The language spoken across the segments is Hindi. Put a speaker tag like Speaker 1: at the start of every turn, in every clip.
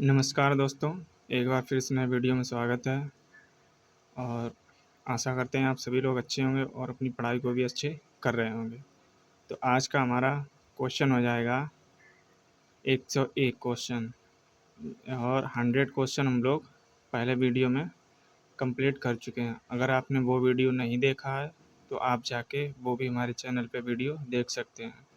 Speaker 1: नमस्कार दोस्तों, एक बार फिर से नए वीडियो में स्वागत है और आशा करते हैं आप सभी लोग अच्छे होंगे और अपनी पढ़ाई को भी अच्छे कर रहे होंगे। तो आज का हमारा क्वेश्चन हो जाएगा 101 क्वेश्चन और 100 क्वेश्चन हम लोग पहले वीडियो में कंप्लीट कर चुके हैं। अगर आपने वो वीडियो नहीं देखा है तो आप जाके वो भी हमारे चैनल पे वीडियो देख सकते हैं।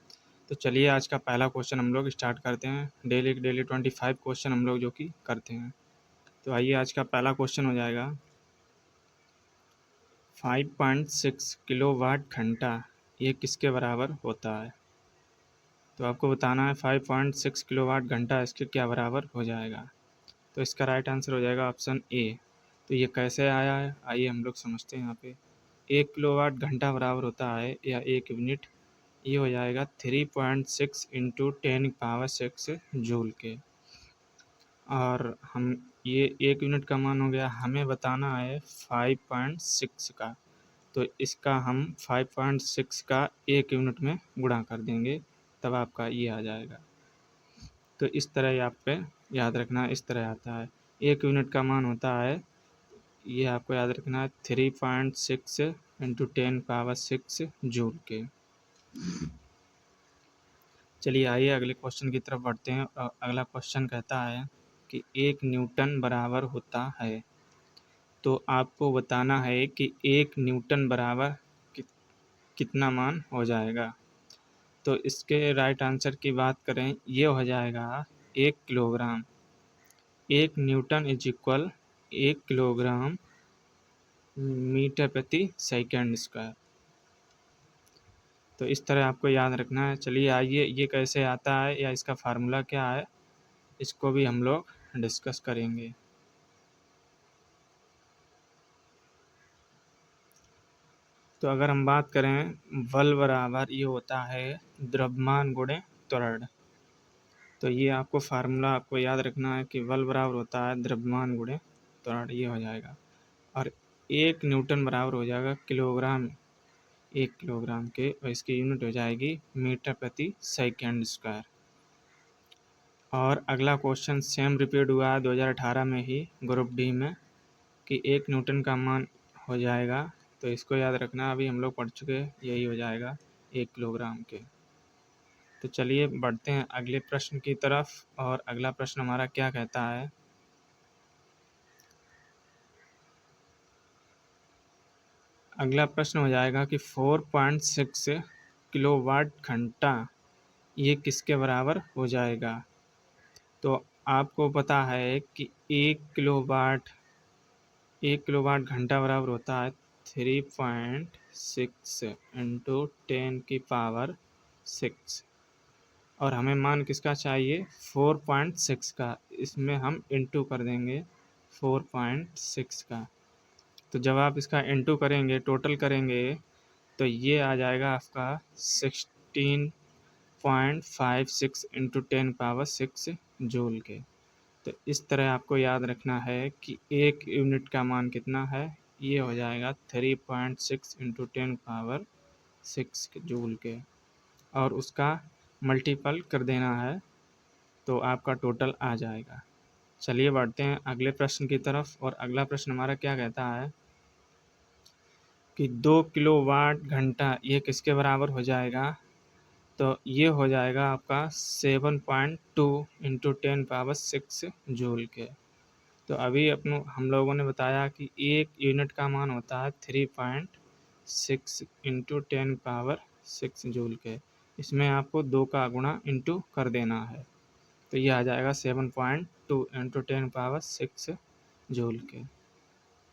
Speaker 1: तो चलिए आज का पहला क्वेश्चन हम लोग स्टार्ट करते हैं। डेली 25 क्वेश्चन हम लोग जो कि करते हैं। तो आइए आज का पहला क्वेश्चन हो जाएगा 5.6 किलोवाट घंटा ये किसके बराबर होता है। तो आपको बताना है 5.6 किलोवाट घंटा इसके क्या बराबर हो जाएगा। तो इसका राइट आंसर हो जाएगा ऑप्शन ए। तो ये कैसे आया है आइए हम लोग समझते हैं। यहाँ पे 1 किलोवाट घंटा बराबर होता है या 1 यूनिट, ये हो जाएगा 3.6 इंटू 10 की पावर 6 जूल के। और हम ये 1 यूनिट का मान हो गया, हमें बताना है 5.6 का। तो इसका हम 5.6 का 1 यूनिट में गुणा कर देंगे, तब आपका ये आ जाएगा। तो इस तरह आप पे याद रखना, इस तरह आता है। 1 यूनिट का मान होता है, ये आपको याद रखना है 3.6 इंटू 10 की पावर 6 जूल के। चलिए आइए अगले क्वेश्चन की तरफ बढ़ते हैं। अगला क्वेश्चन कहता है कि 1 न्यूटन बराबर होता है। तो आपको बताना है कि 1 न्यूटन बराबर कितना मान हो जाएगा। तो इसके राइट आंसर की बात करें, ये हो जाएगा 1 kilogram. 1 newton is equal 1 kilogram metre प्रति सेकंड स्क्वायर। तो इस तरह आपको याद रखना है। चलिए आइए ये कैसे आता है या इसका फार्मूला क्या है, इसको भी हम लोग डिस्कस करेंगे। तो अगर हम बात करें बल बराबर ये होता है द्रव्यमान गुणे त्वरण। तो ये आपको फार्मूला आपको याद रखना है कि बल बराबर होता है द्रव्यमान गुणे त्वरण, ये हो जाएगा। और 1 न्यूटन बराबर हो जाएगा किलोग्राम, 1 किलोग्राम के, और इसकी यूनिट हो जाएगी मीटर प्रति सेकंड स्क्वायर। और अगला क्वेश्चन सेम रिपीट हुआ है 2018 में ही ग्रुप डी में कि 1 न्यूटन का मान हो जाएगा। तो इसको याद रखना, अभी हम लोग पढ़ चुके, यही हो जाएगा 1 किलोग्राम के। तो चलिए बढ़ते हैं अगले प्रश्न की तरफ। और अगला प्रश्न हमारा क्या कहता है, अगला प्रश्न हो जाएगा कि 4.6 किलोवाट घंटा ये किसके बराबर हो जाएगा। तो आपको पता है कि 1 किलोवाट घंटा बराबर होता है 3.6 इंटू 10 की पावर 6। और हमें मान किसका चाहिए, 4.6 का। इसमें हम इंटू कर देंगे 4.6 का। तो जब आप इसका इंटू करेंगे, टोटल करेंगे, तो ये आ जाएगा आपका 16.56 इंटू 10 की पावर 6 जूल के। तो इस तरह आपको याद रखना है कि 1 यूनिट का मान कितना है, ये हो जाएगा 3.6 इंटू 10 की पावर 6 जूल के। और उसका मल्टीपल कर देना है तो आपका टोटल आ जाएगा। चलिए बढ़ते हैं अगले प्रश्न की तरफ। और अगला प्रश्न हमारा क्या कहता है कि 2 किलोवाट घंटा ये किसके बराबर हो जाएगा। तो ये हो जाएगा आपका 7.2 इंटू 10 की पावर 6 जूल के। तो अभी हम लोगों ने बताया कि 1 यूनिट का मान होता है 3.6 इंटू 10 की पावर 6 जूल के। इसमें आपको 2 का गुणा इंटू कर देना है, तो ये आ जाएगा 7.2 इंटू 10 की पावर 6 जूल के।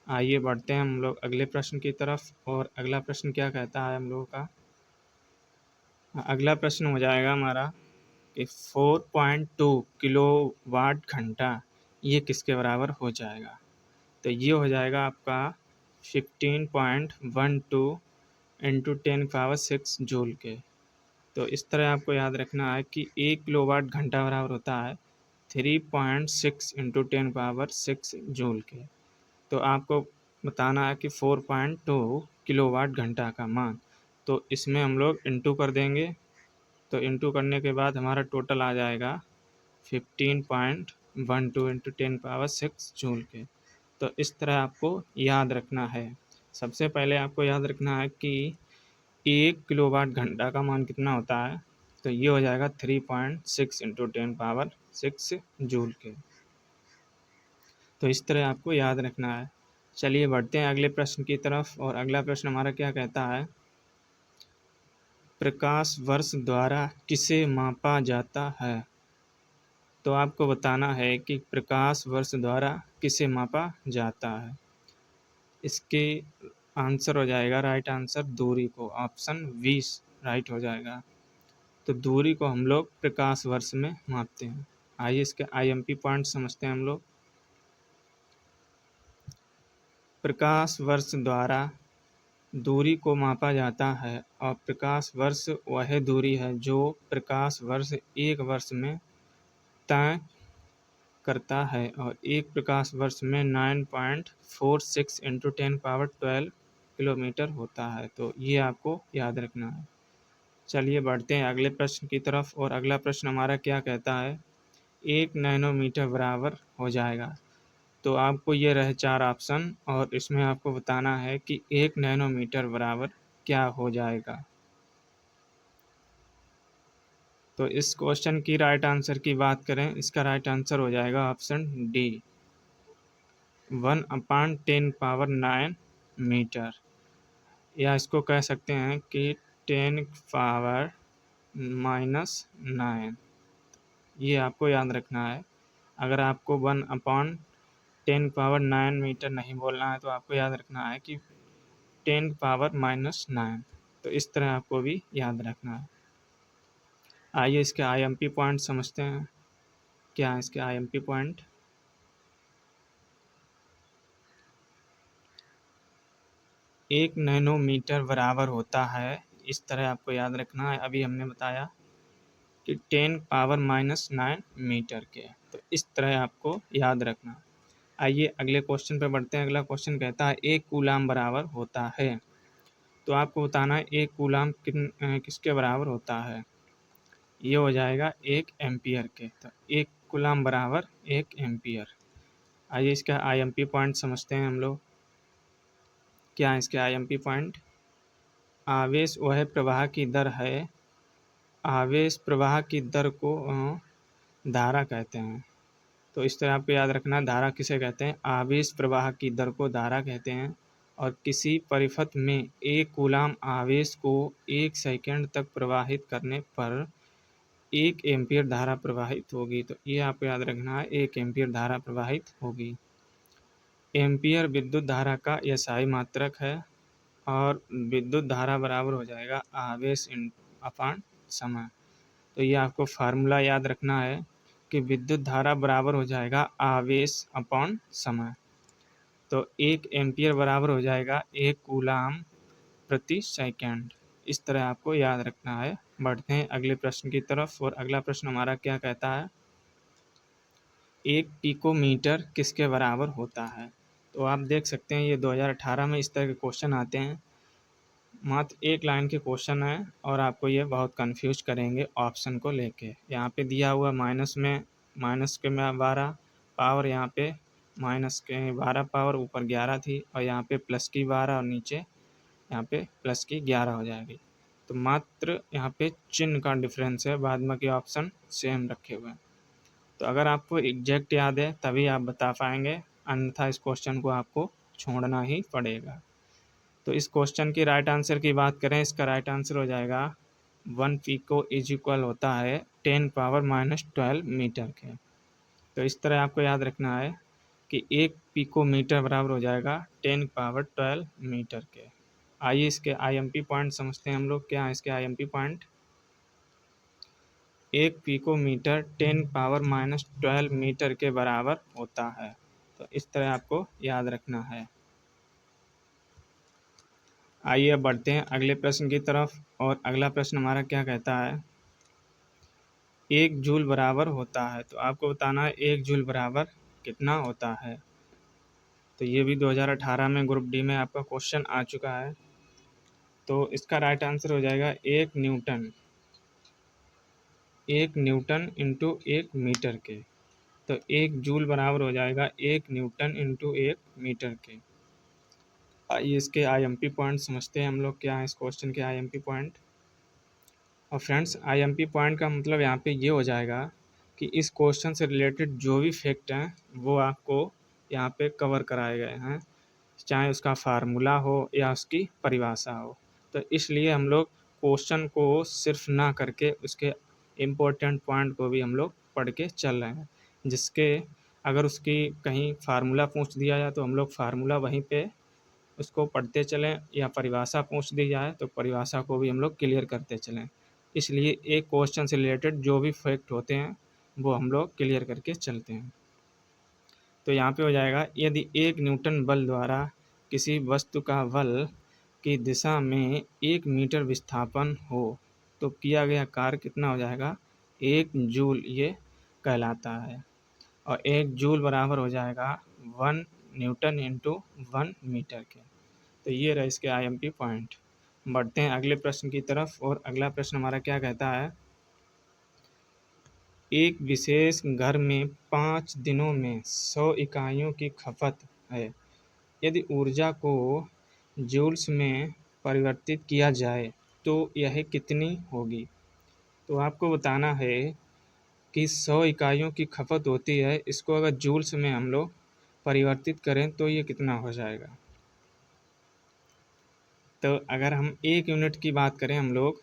Speaker 1: आइए बढ़ते हैं हम लोग अगले प्रश्न की तरफ। और अगला प्रश्न क्या कहता है हम लोगों का, अगला प्रश्न हो जाएगा हमारा कि 4.2 किलोवाट घंटा ये किसके बराबर हो जाएगा। तो ये हो जाएगा आपका 15.12 इंटू 10 की पावर 6 जूल के। तो इस तरह आपको याद रखना है कि 1 किलोवाट घंटा बराबर होता है 3.6 इंटू 10 की पावर 6 जूल के। तो आपको बताना है कि 4.2 किलोवाट घंटा का मान, तो इसमें हम लोग इंटू कर देंगे। तो इंटू करने के बाद हमारा टोटल आ जाएगा 12 इंटू 10⁻6 जूल के। तो इस तरह आपको याद रखना है। सबसे पहले आपको याद रखना है कि 1 किलोवाट घंटा का मान कितना होता है, तो ये हो जाएगा 3.6 इंटू 10⁻6 जूल के। तो इस तरह आपको याद रखना है। चलिए बढ़ते हैं अगले प्रश्न की तरफ, और अगला प्रश्न हमारा क्या कहता है, प्रकाश वर्ष द्वारा किसे मापा जाता है। तो आपको बताना है कि प्रकाश वर्ष द्वारा किसे मापा जाता है। इसके आंसर हो जाएगा, राइट आंसर दूरी को, ऑप्शन 20 राइट हो जाएगा। तो दूरी को हम लोग प्रकाश वर्ष में मापते हैं। आइए इसके आईएमपी पॉइंट समझते हैं हम लोग। प्रकाश वर्ष द्वारा दूरी को मापा जाता है, और प्रकाश वर्ष वह दूरी है जो प्रकाश वर्ष एक वर्ष में तय करता है, और एक प्रकाश वर्ष में 9.46 इंटू 10⁻12 किलोमीटर होता है। तो ये आपको याद रखना है। चलिए बढ़ते हैं अगले प्रश्न की तरफ, और अगला प्रश्न हमारा क्या कहता है, 1 नैनोमीटर बराबर हो जाएगा। तो आपको ये रहे 4 ऑप्शन, और इसमें आपको बताना है कि 1 नैनोमीटर बराबर क्या हो जाएगा। तो इस क्वेश्चन की राइट आंसर की बात करें, इसका राइट आंसर हो जाएगा ऑप्शन डी, 1/10⁻9 मीटर, या इसको कह सकते हैं कि 10⁻⁻9। ये आपको याद रखना है। अगर आपको 1/10⁻9 मीटर नहीं बोलना है, तो आपको याद रखना है कि 10⁻⁻9। तो इस तरह आपको भी याद रखना है। आइए इसके आईएमपी पॉइंट समझते हैं। क्या है इसके आईएमपी पॉइंट, 1 नैनोमीटर बराबर होता है, इस तरह आपको याद रखना है। अभी हमने बताया कि 10⁻⁻9 मीटर के, तो इस तरह आपको याद रखना। आइए अगले क्वेश्चन पे बढ़ते हैं। अगला क्वेश्चन कहता है 1 कूलाम बराबर होता है। तो आपको बताना है 1 कूलाम किसके बराबर होता है। ये हो जाएगा 1 एम्पियर के। तो 1 कूलाम बराबर 1 एम्पियर। आइए इसका आईएमपी पॉइंट समझते हैं हम लोग। क्या है इसके आईएमपी पॉइंट, आवेश वह प्रवाह की दर है, आवेश प्रवाह की दर को धारा कहते हैं। तो इस तरह आपको याद रखना, धारा किसे कहते हैं, आवेश प्रवाह की दर को धारा कहते हैं। और किसी परिपथ में 1 कूलाम आवेश को 1 सेकंड तक प्रवाहित करने पर 1 एम्पीयर धारा प्रवाहित होगी। तो ये आपको याद रखना है, 1 एम्पीयर धारा प्रवाहित होगी। एम्पीयर विद्युत धारा का एसआई मात्रक है, और विद्युत धारा बराबर हो जाएगा आवेश अपान समय। तो ये आपको फार्मूला याद रखना है कि विद्युत धारा बराबर हो जाएगा आवेश अपॉन समय। तो 1 एम्पीयर बराबर हो जाएगा 1 कूलाम प्रति सेकंड। इस तरह आपको याद रखना है। बढ़ते हैं अगले प्रश्न की तरफ, और अगला प्रश्न हमारा क्या कहता है, 1 पिकोमीटर किसके बराबर होता है। तो आप देख सकते हैं ये 2018 में इस तरह के क्वेश्चन आते हैं। मात्र एक लाइन के क्वेश्चन है, और आपको ये बहुत कंफ्यूज करेंगे ऑप्शन को लेके। यहाँ पे दिया हुआ माइनस के में 12 पावर, यहाँ पे माइनस के 12 पावर, ऊपर 11 थी, और यहाँ पे प्लस की 12, और नीचे यहाँ पे प्लस की 11 हो जाएगी। तो मात्र यहाँ पे चिन्ह का डिफरेंस है, बाद में के ऑप्शन सेम रखे हुए हैं। तो अगर आपको एग्जैक्ट याद है तभी आप बता पाएंगे, अन्यथा इस क्वेश्चन को आपको छोड़ना ही पड़ेगा। तो इस क्वेश्चन की राइट आंसर की बात करें, इसका राइट आंसर हो जाएगा 1 पिको इज इक्वल होता है 10⁻⁻12 मीटर के। तो इस तरह आपको याद रखना है कि 1 पिको मीटर बराबर हो जाएगा 10⁻12 मीटर के। आइए इसके आईएमपी पॉइंट समझते हैं हम लोग। क्या है इसके IMP point, 1 pico metre 10⁻⁻12 metre के बराबर होता है। तो इस तरह आपको याद रखना है। आइए अब बढ़ते हैं अगले प्रश्न की तरफ, और अगला प्रश्न हमारा क्या कहता है, 1 जूल बराबर होता है। तो आपको बताना है 1 जूल बराबर कितना होता है। तो ये भी 2018 में ग्रुप डी में आपका क्वेश्चन आ चुका है। तो इसका राइट आंसर हो जाएगा 1 न्यूटन, 1 न्यूटन इंटू 1 मीटर के। तो 1 जूल बराबर हो जाएगा 1 न्यूटन इंटू 1 मीटर के। आइए इसके आईएमपी पॉइंट समझते हैं हम लोग, क्या है इस क्वेश्चन के आईएमपी पॉइंट। और फ्रेंड्स आईएमपी पॉइंट का मतलब यहाँ पे ये हो जाएगा कि इस क्वेश्चन से रिलेटेड जो भी फैक्ट हैं वो आपको यहाँ पे कवर कराए गए हैं, चाहे उसका फार्मूला हो या उसकी परिभाषा हो। तो इसलिए हम लोग क्वेश्चन को सिर्फ ना करके उसके इम्पोर्टेंट पॉइंट को भी हम लोग पढ़ के चल रहे हैं, जिसके अगर उसकी कहीं फार्मूला पूछ दिया जाए तो हम लोग फार्मूला वहीं पे उसको पढ़ते चलें, या परिभाषा पूछ दी जाए तो परिभाषा को भी हम लोग क्लियर करते चलें। इसलिए एक क्वेश्चन से रिलेटेड जो भी फैक्ट होते हैं वो हम लोग क्लियर करके चलते हैं। तो यहाँ पे हो जाएगा, यदि 1 न्यूटन बल द्वारा किसी वस्तु का बल की दिशा में 1 मीटर विस्थापन हो तो किया गया कार्य कितना हो जाएगा, 1 जूल ये कहलाता है। और 1 जूल बराबर हो जाएगा 1 न्यूटन इंटू 1 मीटर के। तो ये रहा इसके आईएमपी पॉइंट। बढ़ते हैं अगले प्रश्न की तरफ, और अगला प्रश्न हमारा क्या कहता है, एक विशेष घर में 5 दिनों में 100 इकाइयों की खपत है। यदि ऊर्जा को जूल्स में परिवर्तित किया जाए तो यह कितनी होगी। तो आपको बताना है कि 100 इकाइयों की खपत होती है, इसको अगर जूल्स में हम लोग परिवर्तित करें तो ये कितना हो जाएगा। तो अगर हम 1 यूनिट की बात करें हम लोग,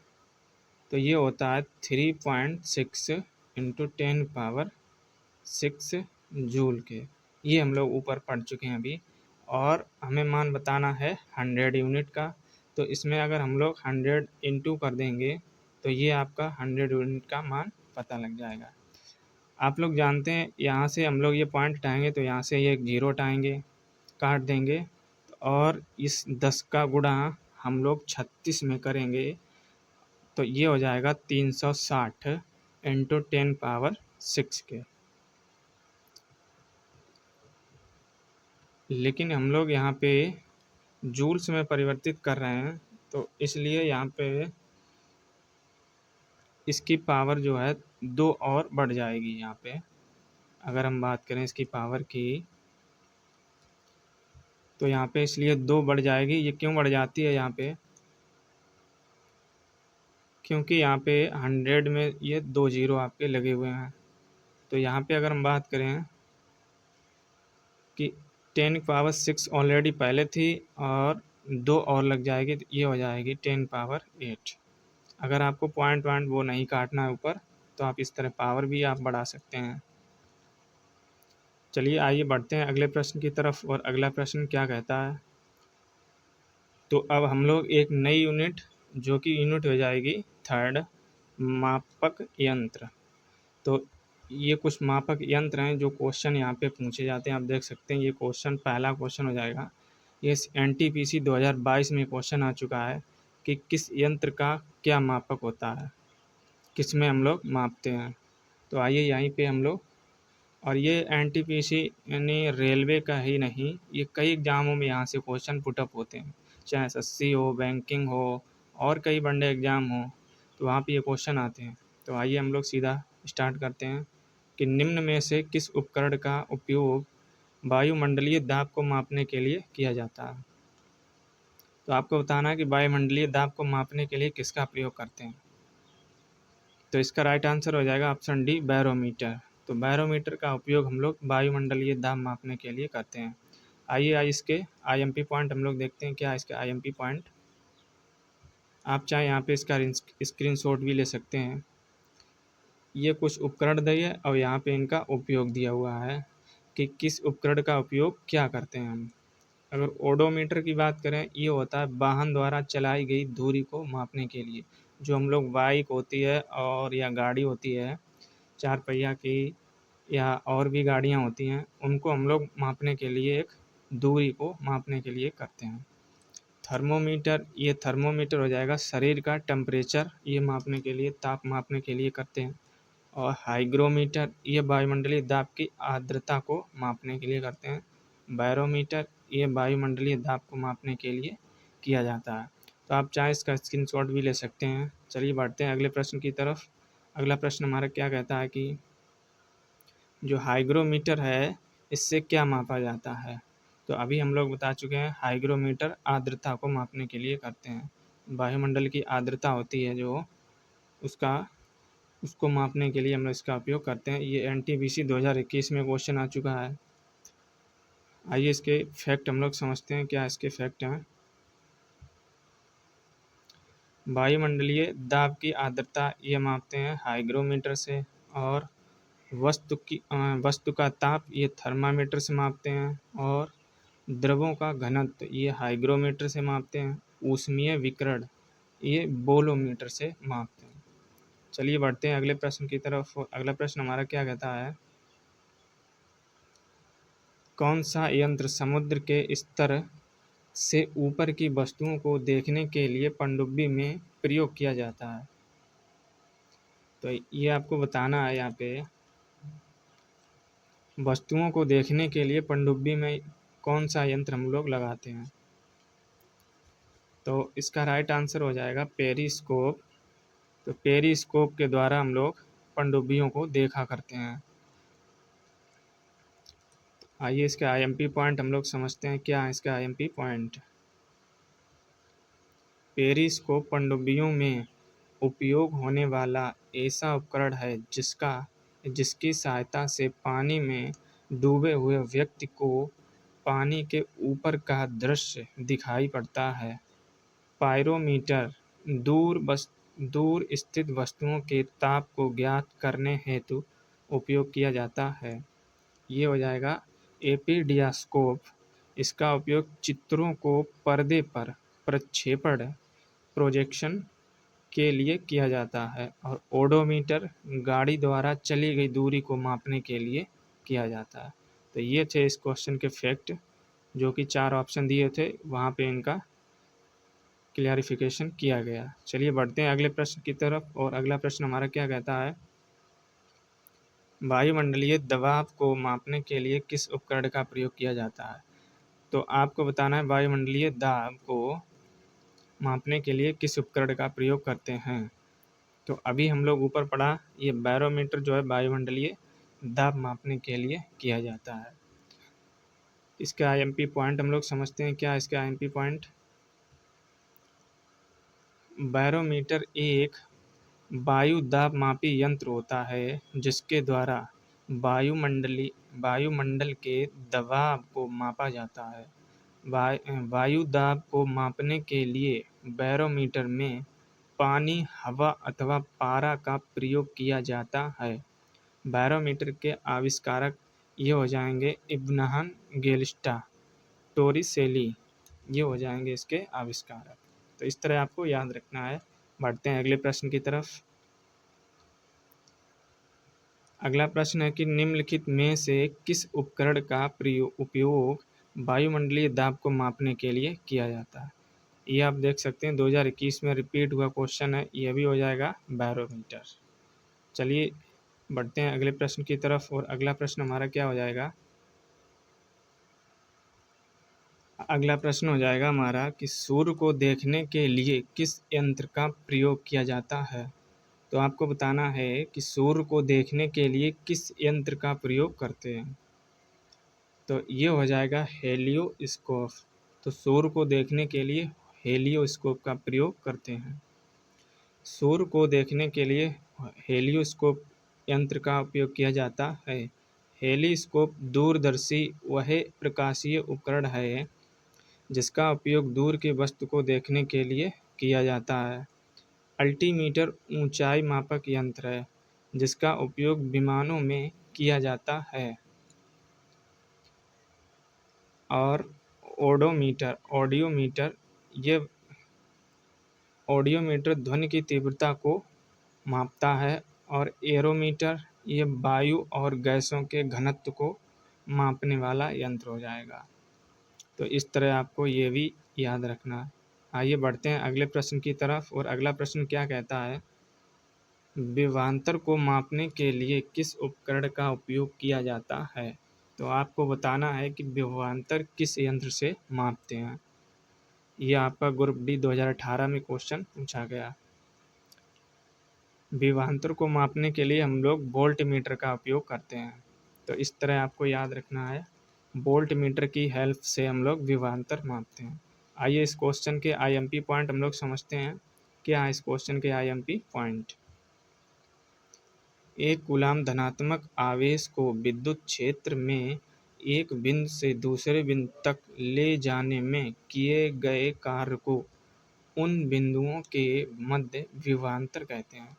Speaker 1: तो ये होता है 3.6 इंटू 10⁻6 जूल के। ये हम लोग ऊपर पढ़ चुके हैं अभी। और हमें मान बताना है 100 यूनिट का, तो इसमें अगर हम लोग 100 इंटू कर देंगे तो ये आपका 100 यूनिट का मान पता लग जाएगा। आप लोग जानते हैं यहाँ से हम लोग ये पॉइंट हटाएंगे तो यहाँ से ये 0 हटाएंगे, काट देंगे, और इस 10 का गुणा हम लोग 36 में करेंगे तो ये हो जाएगा 360 इंटू 10⁻6 के। लेकिन हम लोग यहाँ पे जूल्स में परिवर्तित कर रहे हैं, तो इसलिए यहाँ पे इसकी पावर जो है 2 और बढ़ जाएगी। यहाँ पे अगर हम बात करें इसकी पावर की, तो यहाँ पे इसलिए 2 बढ़ जाएगी। ये क्यों बढ़ जाती है यहाँ पे, क्योंकि यहाँ पे 100 में ये 2 जीरो आपके लगे हुए हैं। तो यहाँ पे अगर हम बात करें कि 10⁻6 ऑलरेडी पहले थी और 2 और लग जाएगी, तो ये हो जाएगी 10⁻8। अगर आपको पॉइंट वो नहीं काटना है ऊपर, तो आप इस तरह पावर भी आप बढ़ा सकते हैं। चलिए आइए बढ़ते हैं अगले प्रश्न की तरफ, और अगला प्रश्न क्या कहता है। तो अब हम लोग एक नई यूनिट, जो कि यूनिट हो जाएगी 3rd, मापक यंत्र। तो ये कुछ मापक यंत्र हैं जो क्वेश्चन यहाँ पे पूछे जाते हैं। आप देख सकते हैं ये क्वेश्चन पहला क्वेश्चन हो जाएगा। ये एनटीपीसी 2022 में क्वेश्चन आ चुका है कि किस यंत्र का क्या मापक होता है, किस में हम लोग मापते हैं। तो आइए यहीं पे हम लोग, और ये एनटीपीसी यानी रेलवे का ही नहीं, ये कई एग्जामों में यहाँ से क्वेश्चन पुटअप होते हैं, चाहे एसएससी हो, बैंकिंग हो, और कई बड़े एग्ज़ाम हो, तो वहाँ पे ये क्वेश्चन आते हैं। तो आइए हम लोग सीधा स्टार्ट करते हैं कि निम्न में से किस उपकरण का उपयोग वायुमंडलीय दाब को मापने के लिए किया जाता है। तो आपको बताना है कि वायुमंडलीय दाब को मापने के लिए किसका प्रयोग करते हैं। तो इसका राइट आंसर हो जाएगा ऑप्शन डी, बैरोमीटर। तो बैरोमीटर का उपयोग हम लोग वायुमंडलीय दाब मापने के लिए करते हैं। आइए इसके आईएमपी पॉइंट हम लोग देखते हैं, क्या है इसके आईएमपी पॉइंट। आप चाहे यहाँ पे इसका स्क्रीनशॉट भी ले सकते हैं। ये कुछ उपकरण दिए और यहाँ पे इनका उपयोग दिया हुआ है कि किस उपकरण का उपयोग क्या करते हैं हम। अगर ओडोमीटर की बात करें, ये होता है वाहन द्वारा चलाई गई दूरी को मापने के लिए। जो हम लोग बाइक होती है और या गाड़ी होती है 4 पहिया की, या और भी गाड़ियाँ होती हैं, उनको हम लोग मापने के लिए एक दूरी को मापने के लिए करते हैं। थर्मोमीटर, ये थर्मोमीटर हो जाएगा शरीर का टेम्परेचर, ये मापने के लिए, ताप मापने के लिए करते हैं। और हाइग्रोमीटर, ये वायुमंडलीय दाब की आर्द्रता को मापने के लिए करते हैं। बैरोमीटर, ये वायुमंडलीय दाब को मापने के लिए किया जाता है। तो आप चाहे इसका स्क्रीनशॉट भी ले सकते हैं। चलिए बढ़ते हैं अगले प्रश्न की तरफ। अगला प्रश्न हमारा क्या कहता है कि जो हाइग्रोमीटर है इससे क्या मापा जाता है? तो अभी हम लोग बता चुके हैं हाइग्रोमीटर आर्द्रता को मापने के लिए करते हैं। वायुमंडल की आर्द्रता होती है जो उसका उसको मापने के लिए हम लोग इसका उपयोग करते हैं। ये एनटीपीसी 2021 में क्वेश्चन आ चुका है। आइए इसके फैक्ट हम लोग समझते हैं, क्या इसके फैक्ट हैं। वायुमंडलीय दाब की आर्द्रता ये मापते हैं हाइग्रोमीटर से, और वस्तु का ताप ये थर्मामीटर से मापते हैं, और द्रवों का घनत्व ये हाइग्रोमीटर से मापते हैं। ऊष्मीय विकिरण ये बोलोमीटर से मापते हैं। चलिए बढ़ते हैं अगले प्रश्न की तरफ। अगला प्रश्न हमारा क्या कहता है, कौन सा यंत्र समुद्र के स्तर से ऊपर की वस्तुओं को देखने के लिए पनडुब्बी में प्रयोग किया जाता है? तो ये आपको बताना है यहाँ पे, वस्तुओं को देखने के लिए पनडुब्बी में कौन सा यंत्र हम लोग लगाते हैं? तो इसका राइट आंसर हो जाएगा पेरिस्कोप। तो पेरिस्कोप के द्वारा हम लोग पनडुब्बियों को देखा करते हैं। आइए इसके आईएमपी पॉइंट हम लोग समझते हैं, क्या है इसका आईएमपी पॉइंट। पेरिस्कोप पनडुब्बियों में उपयोग होने वाला ऐसा उपकरण है जिसकी सहायता से पानी में डूबे हुए व्यक्ति को पानी के ऊपर का दृश्य दिखाई पड़ता है। पायरोमीटर दूर स्थित वस्तुओं के ताप को ज्ञात करने हेतु उपयोग किया जाता है। ये हो जाएगा एपिडियास्कोप। इसका उपयोग चित्रों को पर्दे पर प्रक्षेपण प्रोजेक्शन के लिए किया जाता है। और ओडोमीटर गाड़ी द्वारा चली गई दूरी को मापने के लिए किया जाता है। तो ये थे इस क्वेश्चन के फैक्ट, जो कि 4 ऑप्शन दिए थे, वहाँ पे इनका क्लियरिफिकेशन किया गया। चलिए बढ़ते हैं अगले प्रश्न की तरफ। और अगला प्रश्न हमारा क्या कहता है, वायुमंडलीय दबाव को मापने के लिए किस उपकरण का प्रयोग किया जाता है? तो आपको बताना है वायुमंडलीय दाब को मापने के लिए किस उपकरण का प्रयोग करते हैं। तो अभी हम लोग ऊपर पढ़ा, ये बैरोमीटर जो है वायुमंडलीय दाब मापने के लिए किया जाता है। इसका आईएमपी पॉइंट हम लोग समझते हैं, क्या इसका आईएमपी पॉइंट। बैरोमीटर एक वायु दाब मापी यंत्र होता है जिसके द्वारा वायुमंडल के दबाव को मापा जाता है। वायु दाब को मापने के लिए बैरोमीटर में पानी, हवा अथवा पारा का प्रयोग किया जाता है। बैरोमीटर के आविष्कारक ये हो जाएंगे इब्राहम गेल्स्टा टोरिसेली, ये हो जाएंगे इसके आविष्कारक। तो इस तरह आपको याद रखना है। बढ़ते हैं अगले प्रश्न की तरफ। अगला प्रश्न है कि निम्नलिखित में से किस उपकरण का उपयोग वायुमंडलीय दाब को मापने के लिए किया जाता है? ये आप देख सकते हैं 2021 में रिपीट हुआ क्वेश्चन है, ये भी हो जाएगा बैरोमीटर। चलिए बढ़ते हैं अगले प्रश्न की तरफ। और अगला प्रश्न हमारा क्या हो जाएगा, अगला प्रश्न हो जाएगा हमारा कि सूर्य को देखने के लिए किस यंत्र का प्रयोग किया जाता है? तो आपको बताना है कि सूर्य को देखने के लिए किस यंत्र का प्रयोग करते हैं। तो ये हो जाएगा हेलियोस्कोप। तो सूर्य को देखने के लिए हेलियोस्कोप का प्रयोग करते हैं। सूर्य को देखने के लिए हेलियोस्कोप यंत्र का उपयोग किया जाता है। हेलिस्कोप दूरदर्शी वह प्रकाशीय उपकरण है जिसका उपयोग दूर की वस्तु को देखने के लिए किया जाता है। अल्टीमीटर ऊंचाई मापक यंत्र है जिसका उपयोग विमानों में किया जाता है। और ऑडियोमीटर ध्वनि की तीव्रता को मापता है। और एरोमीटर ये वायु और गैसों के घनत्व को मापने वाला यंत्र हो जाएगा। तो इस तरह आपको ये भी याद रखना है। आइए बढ़ते हैं अगले प्रश्न की तरफ। और अगला प्रश्न क्या कहता है, विभवांतर को मापने के लिए किस उपकरण का उपयोग किया जाता है? तो आपको बताना है कि विभवांतर किस यंत्र से मापते हैं। ये आपका ग्रुप डी 2018 में क्वेश्चन पूछा गया। विभवांतर को मापने के लिए हम लोग वोल्ट मीटर का उपयोग करते हैं। तो इस तरह आपको याद रखना है। वोल्ट मीटर की हेल्प से हम लोग विभवांतर मापते हैं। आइए इस क्वेश्चन के आईएमपी पॉइंट हम लोग समझते हैं। क्या है इस क्वेश्चन के आईएमपी पॉइंट? एक कूलाम धनात्मक आवेश को विद्युत क्षेत्र में एक बिंदु से दूसरे बिंदु तक ले जाने में किए गए कार्य को उन बिंदुओं के मध्य विभवांतर कहते हैं।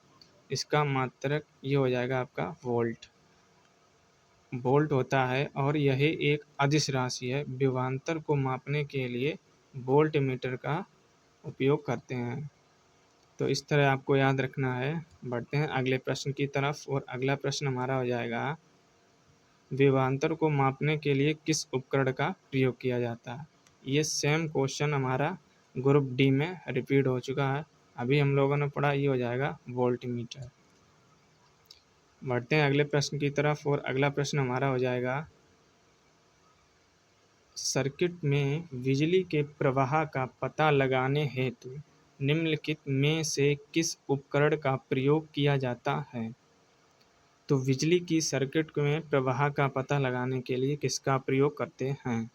Speaker 1: इसका मात्रक ये हो जाएगा आपका वोल्ट। वोल्ट होता है और यह एक अदिश राशि है। विभवांतर को मापने के लिए वोल्ट मीटर का उपयोग करते हैं। तो इस तरह आपको याद रखना है। बढ़ते हैं अगले प्रश्न की तरफ और अगला प्रश्न हमारा हो जाएगा, विभवांतर को मापने के लिए किस उपकरण का प्रयोग किया जाता है? ये सेम क्वेश्चन हमारा ग्रुप डी में रिपीट हो चुका है। अभी हम लोगों ने पढ़ा, ये हो जाएगा वोल्ट मीटर। बढ़ते हैं अगले प्रश्न की तरफ और अगला प्रश्न हमारा हो जाएगा, सर्किट में बिजली के प्रवाह का पता लगाने हेतु निम्नलिखित में से किस उपकरण का प्रयोग किया जाता है? तो बिजली की सर्किट में प्रवाह का पता लगाने के लिए किसका प्रयोग करते हैं,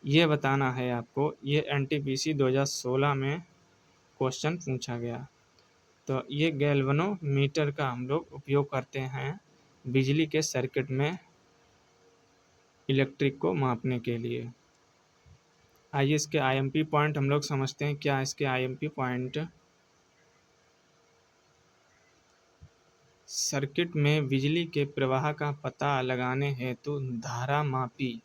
Speaker 1: ये बताना है आपको। ये एनटीपीसी 2016 में क्वेश्चन पूछा गया। तो ये गैल्वेनोमीटर का हम लोग उपयोग करते हैं बिजली के सर्किट में इलेक्ट्रिक को मापने के लिए। आइए इसके आईएमपी पॉइंट हम लोग समझते हैं। क्या इसके आईएमपी पॉइंट? सर्किट में बिजली के प्रवाह का पता लगाने हेतु धारा मापी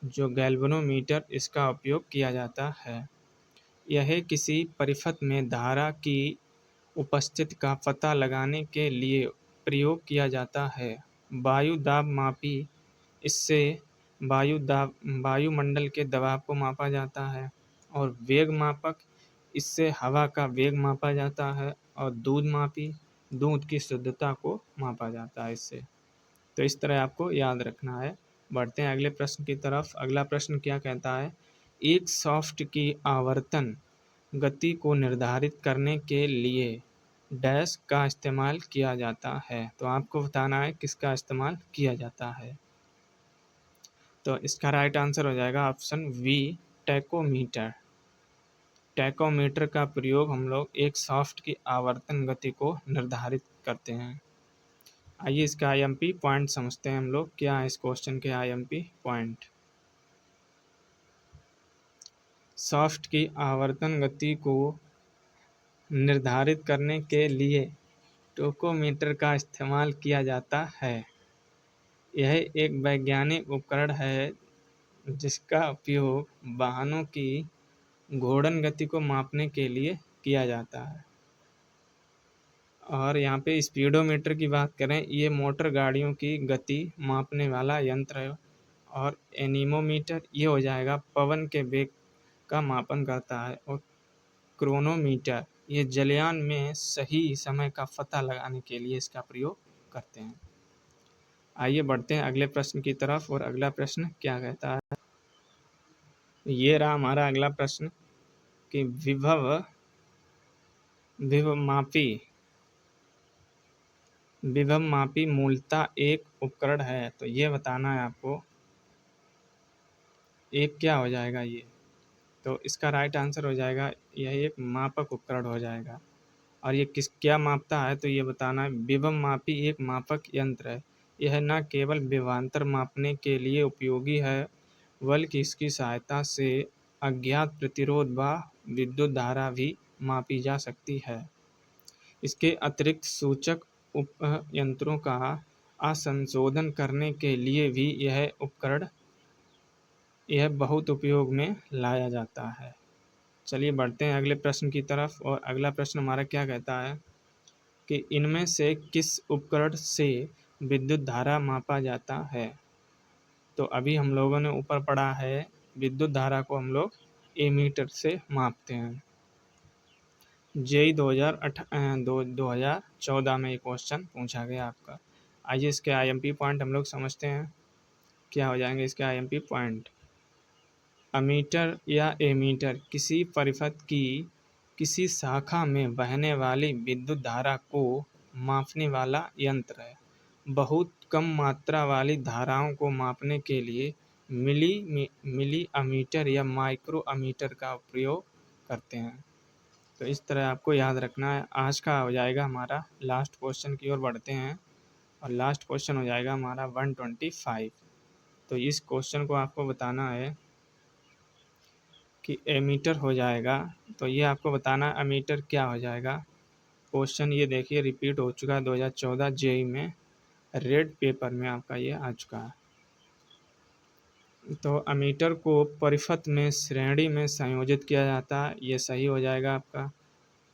Speaker 1: जो गैल्वेनोमीटर, इसका उपयोग किया जाता है। यह किसी परिपथ में धारा की उपस्थिति का पता लगाने के लिए प्रयोग किया जाता है। वायु दाब मापी, इससे वायुमंडल के दबाव को मापा जाता है। और वेग मापक, इससे हवा का वेग मापा जाता है। और दूध मापी, दूध की शुद्धता को मापा जाता है इससे। तो इस तरह आपको याद रखना है। बढ़ते हैं अगले प्रश्न की तरफ। अगला प्रश्न क्या कहता है, एक शाफ्ट की आवर्तन गति को निर्धारित करने के लिए डैश का इस्तेमाल किया जाता है। तो आपको बताना है किसका इस्तेमाल किया जाता है। तो इसका राइट आंसर हो जाएगा ऑप्शन वी, टैकोमीटर। टैकोमीटर का प्रयोग हम लोग एक शाफ्ट की आवर्तन गति को निर्धारित करते हैं। आइए इसका आईएमपी पॉइंट समझते हैं हम लोग। क्या है इस क्वेश्चन के आईएमपी पॉइंट? शाफ्ट की आवर्तन गति को निर्धारित करने के लिए टैकोमीटर का इस्तेमाल किया जाता है। यह एक वैज्ञानिक उपकरण है जिसका उपयोग वाहनों की घूर्णन गति को मापने के लिए किया जाता है। और यहाँ पे स्पीडोमीटर की बात करें, ये मोटर गाड़ियों की गति मापने वाला यंत्र है। और एनीमोमीटर ये हो जाएगा पवन के वेग का मापन करता है। और क्रोनोमीटर ये जलयान में सही समय का पता लगाने के लिए इसका प्रयोग करते हैं। आइए बढ़ते हैं अगले प्रश्न की तरफ और अगला प्रश्न क्या कहता है। ये रहा हमारा अगला प्रश्न कि विभव मापी मूलतः एक उपकरण है। तो ये बताना है आपको एक क्या हो जाएगा ये। तो इसका राइट आंसर हो जाएगा यह एक मापक उपकरण हो जाएगा। और ये क्या मापता है, तो ये बताना है। विभव मापी एक मापक यंत्र है। यह न केवल विभवांतर मापने के लिए उपयोगी है बल्कि इसकी सहायता से अज्ञात प्रतिरोध व विद्युत धारा भी मापी जा सकती है। इसके अतिरिक्त सूचक उपयंत्रों का असंशोधन करने के लिए भी यह बहुत उपयोग में लाया जाता है। चलिए बढ़ते हैं अगले प्रश्न की तरफ और अगला प्रश्न हमारा क्या कहता है कि इनमें से किस उपकरण से विद्युत धारा मापा जाता है। तो अभी हम लोगों ने ऊपर पढ़ा है विद्युत धारा को हम लोग एमीटर से मापते हैं। जेई 2014 में ये क्वेश्चन पूछा गया आपका। आइए इसके आईएमपी पॉइंट हम लोग समझते हैं। क्या हो जाएंगे इसके आईएमपी पॉइंट? अमीटर या एमीटर किसी परिपथ की किसी शाखा में बहने वाली विद्युत धारा को मापने वाला यंत्र है। बहुत कम मात्रा वाली धाराओं को मापने के लिए मिली अमीटर या माइक्रो अमीटर का प्रयोग करते हैं। तो इस तरह आपको याद रखना है। आज का हो जाएगा हमारा लास्ट क्वेश्चन की ओर बढ़ते हैं, और लास्ट क्वेश्चन हो जाएगा हमारा 125। तो इस क्वेश्चन को आपको बताना है कि एमीटर हो जाएगा, तो ये आपको बताना है एमीटर क्या हो जाएगा। क्वेश्चन ये देखिए रिपीट हो चुका है 2014 जेई में, रेड पेपर में आपका ये आ चुका है। तो एमीटर को परिपथ में श्रेणी में संयोजित किया जाता है, ये सही हो जाएगा आपका।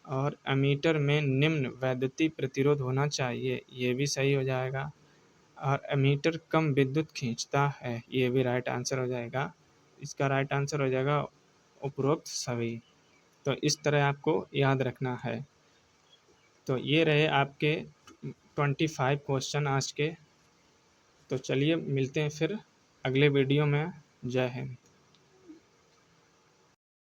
Speaker 1: और एमीटर में निम्न वैद्युतीय प्रतिरोध होना चाहिए, ये भी सही हो जाएगा। और एमीटर कम विद्युत खींचता है, ये भी राइट आंसर हो जाएगा। इसका राइट आंसर हो जाएगा उपरोक्त सभी। तो इस तरह आपको याद रखना है। तो ये रहे आपके 25 क्वेश्चन आज के। तो चलिए मिलते हैं फिर अगले वीडियो में। जय हिंद।